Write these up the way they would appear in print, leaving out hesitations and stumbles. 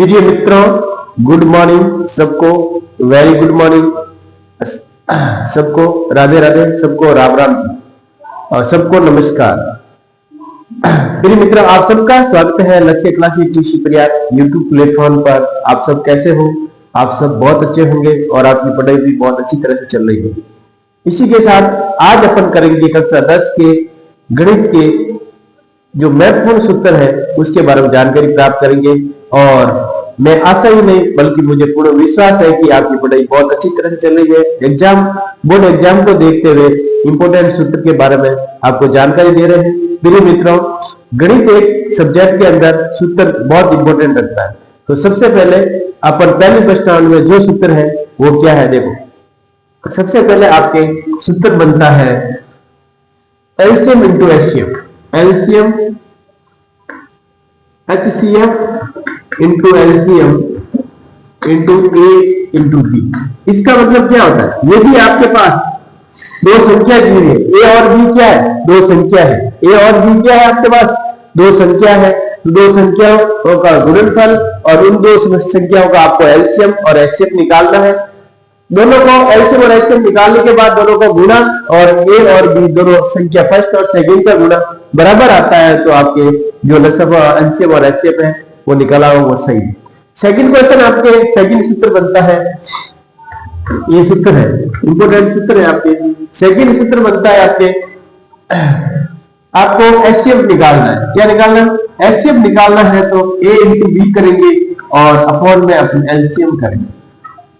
प्रिय मित्रों, good morning सबको, वेरी गुड मॉर्निंग सबको, राधे राधे सबको, राम राम जी और सबको नमस्कार। प्रिय मित्रों, आप सबका स्वागत है लक्ष्य classes TC Prayag YouTube platform पर। आप सब कैसे हो? आप सब बहुत अच्छे होंगे और आपकी पढ़ाई भी बहुत अच्छी तरह से चल रही होगी। इसी के साथ आज अपन करेंगे कक्षा 10 के गणित के जो महत्वपूर्ण सूत्र है उसके बारे में जानकारी प्राप्त करेंगे। और मैं आशा ही नहीं बल्कि मुझे पूर्ण विश्वास है कि आपकी पढ़ाई बहुत अच्छी तरह से चल रही है। बोर्ड एग्जाम को देखते हुए इंपोर्टेंट सूत्र के बारे में आपको जानकारी दे रहे हैं। प्रिय मित्रों, गणित एक सब्जेक्ट के अंदर सूत्र बहुत इंपॉर्टेंट रखता है। तो सबसे पहले अपन पहले प्रश्न में जो सूत्र है वो क्या है, देखो। सबसे पहले आपके सूत्र बनता है LCM into HCF, LCM HCF into LCM into A into B. इसका मतलब क्या होता है? यदि आपके पास दो संख्या दी है, ए और बी क्या है? दो संख्या है। ए और बी क्या है? आपके पास दो संख्या है। दो संख्याओं का गुणनफल और उन दो संख्याओं का आपको एलसीएम और एचसीएफ निकालना है। दोनों को एलसीएम और एचसीएफ निकालने के बाद दोनों को गुणा और ए और बी दोनों संख्या फर्स्ट और सेकंड का गुणा बराबर आता है तो आपके जो एलसीएम और एचसीएफ है वो निकाला हो वो सही है। सेकंड क्वेश्चन, आपके सेकंड सूत्र बनता है, ये सूत्र है इंपोर्टेंट सूत्र है आपके। सेकंड सूत्र बनता है आपको एचसीएफ निकालना है। क्या निकालना है? एचसीएफ निकालना है तो ए इंटू बी करेंगे और अपॉन में अपने एलसीएम करेंगे।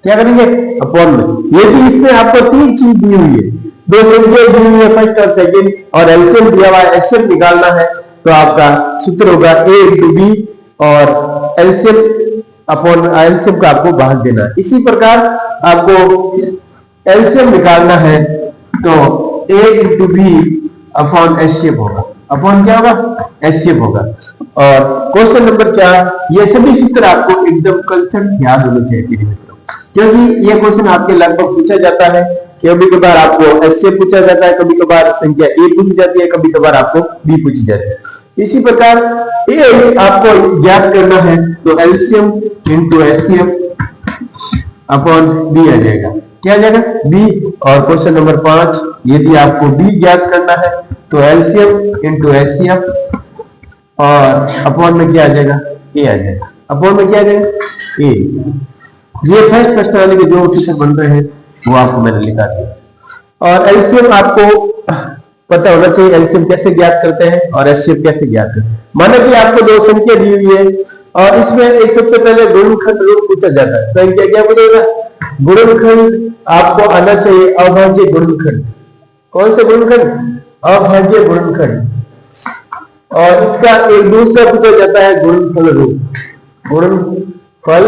क्या करेंगे? अपॉन में। यदि इसमें आपको तीन चीज दी हुई है, दो संख्या दी हुई है फर्स्ट और सेकंड और एलसीएम दिया हुआ है, एचसीएफ निकालना है तो आपका सूत्र होगा ए इंटू बी और एलसीएम अपॉन एलसीएम का आपको भाग देना है। इसी प्रकार आपको एलसीएम निकालना है तो ए इंटू बी अपॉन एचसीएफ होगा। अपॉन क्या होगा? एचसीएफ होगा। और क्वेश्चन नंबर 4, ये सभी सूत्र आपको एकदम कंसेप्ट याद होने चाहिए मित्रों, क्योंकि ये क्वेश्चन आपके लगभग पूछा जाता है। कभी कबार आपको एचसीएफ पूछा जाता है, कभी कबार संख्या ए पूछी जाती है, कभी कबार आपको बी पूछी जाती है। इसी प्रकार ए आपको ज्ञात करना है तो LCM into HCF upon B आ जाएगा। क्या आ जाएगा? बी। और क्वेश्चन नंबर 5, यदि आपको बी ज्ञात करना है तो एलसीएम इंटू एचसीएफ और अपॉन में क्या आ जाएगा? ए आ जाएगा। अपॉन में क्या आ जाएगा? ए। ये फर्स्ट प्रश्नावली के जो सूत्र बन रहे हैं वो आपको मैंने लिखा दिया। और एलसीएम आपको पता होना चाहिए, एलसीएम कैसे ज्ञात करते हैं और एचसीएफ कैसे ज्ञात करते हैं। माना कि आपको दो संख्या दी हुई है और इसमें एक सबसे पहले गुणनखंड रूप पूछा जाता है। संख्या क्या पूछेगा? गुणनखंड आपको आना चाहिए अभाज्य गुणनखंड। कौन से गुणनखंड? अभाज्य गुणनखंड। और इसका एक दूसरा पूछा जाता है गुणनफल रूप। गुणनफल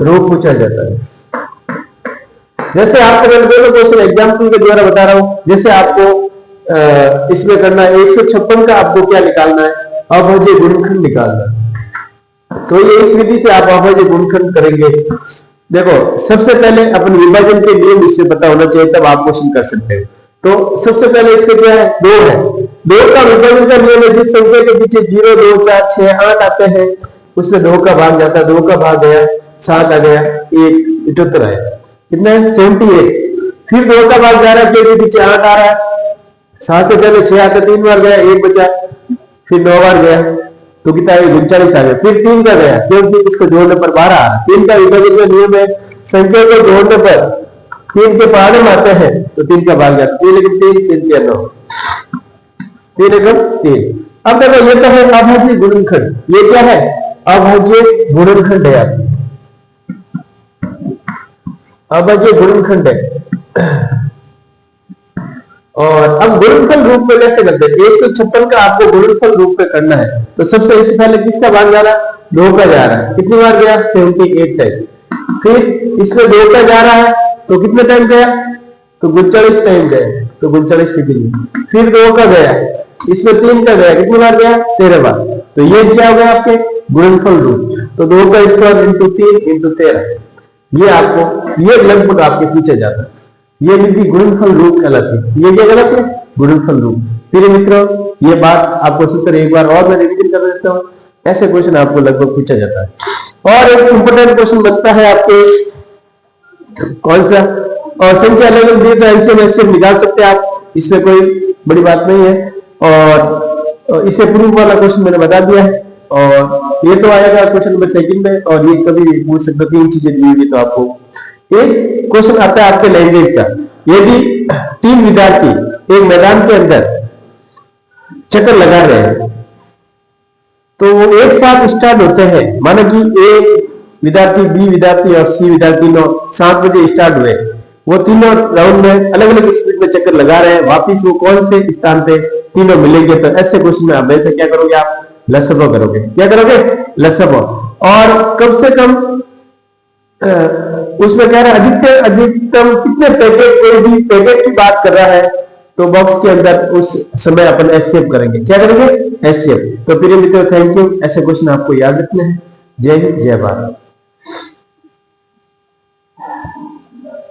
रूप पूछा जाता है। जैसे आपको मैं दोनों क्वेश्चन एग्जाम्पल के द्वारा बता रहा हूं। जैसे आपको इसमें करना है 156 का आपको क्या निकालना है? अभाज्य गुणनखंड निकालना है। तो ये इस विधि से आप अभाज्य गुणनखंड करेंगे। देखो, सबसे पहले अपन विभाजन के नियम इसमें पता होना चाहिए, तब आप क्वेश्चन कर सकते हैं। तो सबसे पहले इसके क्या है? 2 है। 2 का विभाजन का नियम है, जिस संख्या के पीछे 0, 2, 4, 6, 8 आते हैं उसमें 2 का भाग जाता है। 2 का भाग गया, 7 आ गया, 1 78 आया। कितना है? 78। फिर 2 का भाग जा रहा है, फिर पीछे 8 आ रहा है, 7 से पहले 6 आता, 3 बार गया, 1 बचा, फिर 9 बार गया तो कितना है? 39 आ गया। फिर 3 का गया, क्योंकि इसको जोड़ने पर 12 आ रहा। 3 का विभाजन का नियम है, संख्या को जोड़ने पर 3 के पारम आते हैं तो 3 का भाग जाता है। 3 एकम 3, 3 के 9, 3 एकम 3। अब देखो, ये तो है अभाज्य गुणनखंड। ये क्या है? अभाज्य गुणनखंड है आपकी, अभाज्य गुणनखंड है। और अब गुणनफल रूप में कैसे करते हैं? 156 का आपको गुणनफल रूप में करना है तो सबसे इससे पहले किसका भाग जा रहा है? 2 का जा रहा है। कितनी बार गया? 78 टाइम। फिर इसमें 2 का जा रहा है तो कितने टाइम गया? तो 39 टाइम गया, तो 39 डिग्री। फिर 2 का गया, इसमें 3 का गया, कितनी बार गया? 13 बार। तो ये क्या हो गया आपके? गुणनफल रूप। तो 2 का स्क्वायर इंटू 3 इंटू 13, ये आपको ये लगभग आपके पूछा जाता है। ये विधि गुणनफल रूप कहलाती है। ये क्या कहलाती है? गुणनफल रूप। फिर मित्रों, ये बात आपको सूत्र एक बार और मैं रिवीजन कर देता हूं। ऐसे क्वेश्चन आपको लगभग पूछा जाता है। और एक इंपोर्टेंट क्वेश्चन बनता है आपके कौन सा, और संख्या अलग अलग दी तो एलसीएम एचसीएफ निकाल सकते हैं आप, इसमें कोई बड़ी बात नहीं है। और इसे प्रूफ वाला क्वेश्चन मैंने बता दिया है, और ये तो आएगा क्वेश्चन नंबर सेकंड में, और ये कभी भी पूछ सकते, 3 चीजें दी हुई तो आपको। एक क्वेश्चन आता है आपके लैंग्वेज का, यदि 3 विद्यार्थी एक मैदान के अंदर चक्कर लगा रहे हैं तो वो एक साथ स्टार्ट होते हैं, माना कि ए विद्यार्थी, बी विद्यार्थी और सी विद्यार्थी 7 बजे स्टार्ट हुए, वो तीनों राउंड में अलग अलग स्पीड में चक्कर लगा रहे हैं, वापिस वो कौन से स्थान पे तीनों मिलेंगे। तो ऐसे क्वेश्चन में आप ऐसे क्या करोगे, आप लसबो करोगे, क्या करोगे, लसबो। और कम से कम उसमें कह रहा है अधिकतम कितने पैकेट, कोई भी पैकेट की बात कर रहा है तो बॉक्स के अंदर उस समय अपन एचसीएफ करेंगे, क्या करेंगे, एचसीएफ। तो प्रिय मित्रों थैंक यू, ऐसे क्वेश्चन आपको याद रखने हैं। जय हिंद जय भारत।